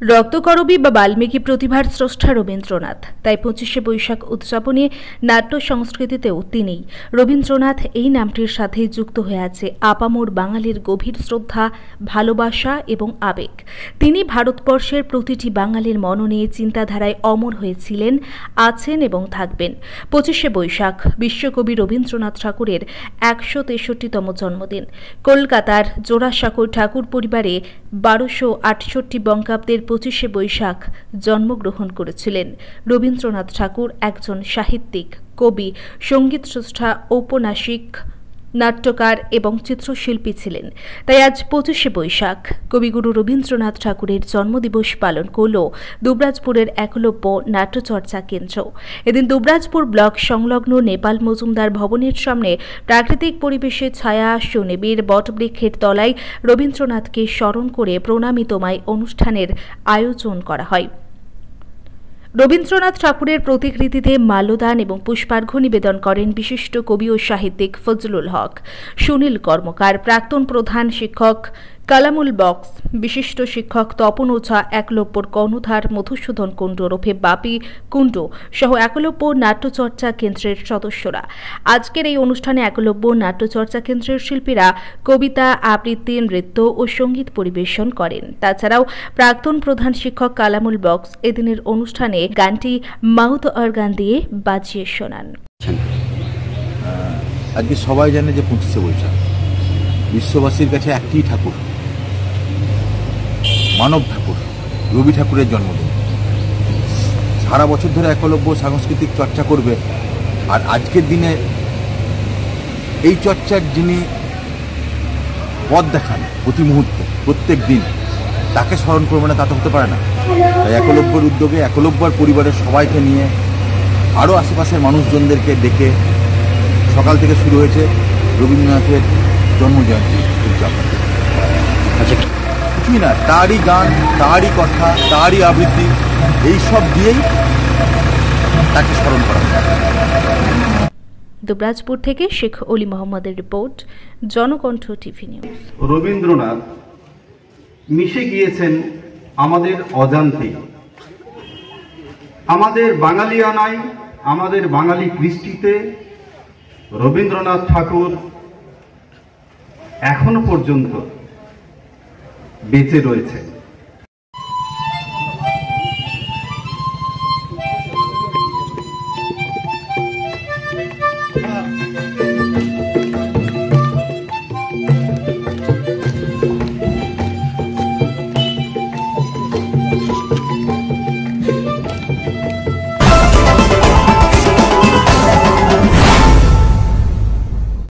রক্তকরবী বা বাল্মীকি প্রতিভার স্রষ্টা রবীন্দ্রনাথ, তাই 25শে বৈশাখ উদযাপনে নাট্য সংস্কৃতিতেও তিনিই। রবীন্দ্রনাথ এই নামটির সাথে যুক্ত হয়ে আছে আপামর বাঙালির গভীর শ্রদ্ধা, ভালোবাসা এবং আবেগ। তিনি ভারতবর্ষের প্রতিটি বাঙালির মননে চিন্তাধারায় অমর হয়েছিলেন, আছেন এবং থাকবেন। 25শে বৈশাখ বিশ্বকবি রবীন্দ্রনাথ ঠাকুরের 163তম জন্মদিন। কলকাতার জোড়াসাঁকোর ঠাকুর পরিবারে 1268 বঙ্গাব্দের 25শে বৈশাখ জন্মগ্রহণ করেছিলেন। রবীন্দ্রনাথ ঠাকুর একজন সাহিত্যিক, কবি, সঙ্গীত স্রষ্টা, ঔপন্যাসিক, নাট্যকার এবং চিত্রশিল্পী ছিলেন। তাই আজ 25শে বৈশাখ কবিগুরু রবীন্দ্রনাথ ঠাকুরের জন্মদিবস পালন করল দুবরাজপুরের একলব্য নাট্যচর্চা কেন্দ্র। এদিন দুবরাজপুর ব্লক সংলগ্ন নেপাল মজুমদার ভবনের সামনে প্রাকৃতিক পরিবেশে ছায়া সুনিবিড় বটবৃক্ষের তলায় রবীন্দ্রনাথকে স্মরণ করে প্রণামী তোমায় অনুষ্ঠানের আয়োজন করা হয়। রবীন্দ্রনাথ ঠাকুরের প্রতিকৃতিতে মাল্যদান এবং পুষ্পার্ঘ্য নিবেদন করেন বিশিষ্ট কবি ও সাহিত্যিক ফজলুল হক, সুনীল কর্মকার, প্রাক্তন প্রধান শিক্ষক কালামুল বক্স, বিশিষ্ট শিক্ষক তপন ওঝা, একলব্যর কর্ণধার মধুসূদন কুণ্ডু ওরফে বাপি কুণ্ডু সহ একলব্য নাট্যচর্চা কেন্দ্রের সদস্যরা। আজকের এই অনুষ্ঠানে একলব্য নাট্যচর্চা কেন্দ্রের শিল্পীরা কবিতা, আবৃত্তি, নৃত্য ও সঙ্গীত পরিবেশন করেন। তাছাড়াও প্রাক্তন প্রধান শিক্ষক কালামুল বক্স এদিনের অনুষ্ঠানে গানটি মাউথ অর্গান দিয়ে বাজিয়ে শোনান। আজকে সবাই জানে যে 25শে বৈশাখ বিশ্ববাসীর কাছে একটি ঠাকুর, মানব ঠাকুর, রবি ঠাকুরের জন্মদিন। সারা বছর ধরে একলব্য সাংস্কৃতিক চর্চা করবে, আর আজকের দিনে এই চর্চার যিনি পথ দেখান প্রতি মুহূর্তে, প্রত্যেক দিন, তাকে স্মরণ করবে না তা তো হতে পারে না। তাই একলব্যর উদ্যোগে একলব্যর পরিবারের সবাইকে নিয়ে আরও আশেপাশের মানুষজনদেরকে ডেকে সকাল থেকে শুরু হয়েছে রবীন্দ্রনাথের জন্মজয়ন্তী উদযাপন। কিছুই না, তারই গান, তারই কথা, তারই আবৃত্তি, এইসব দিয়েই তাকে স্মরণ করা হয়। দুবরাজপুর থেকে শেখ অলি মোহাম্মদের report, Janakantha TV news. Rabindranath মিশে গিয়েছেন আমাদের অজান্তেই, আমাদের বাঙালিয়ানায়, আমাদের বাঙালি কৃষ্টিতে রবীন্দ্রনাথ ঠাকুর এখনো পর্যন্ত বেঁচে রয়েছে।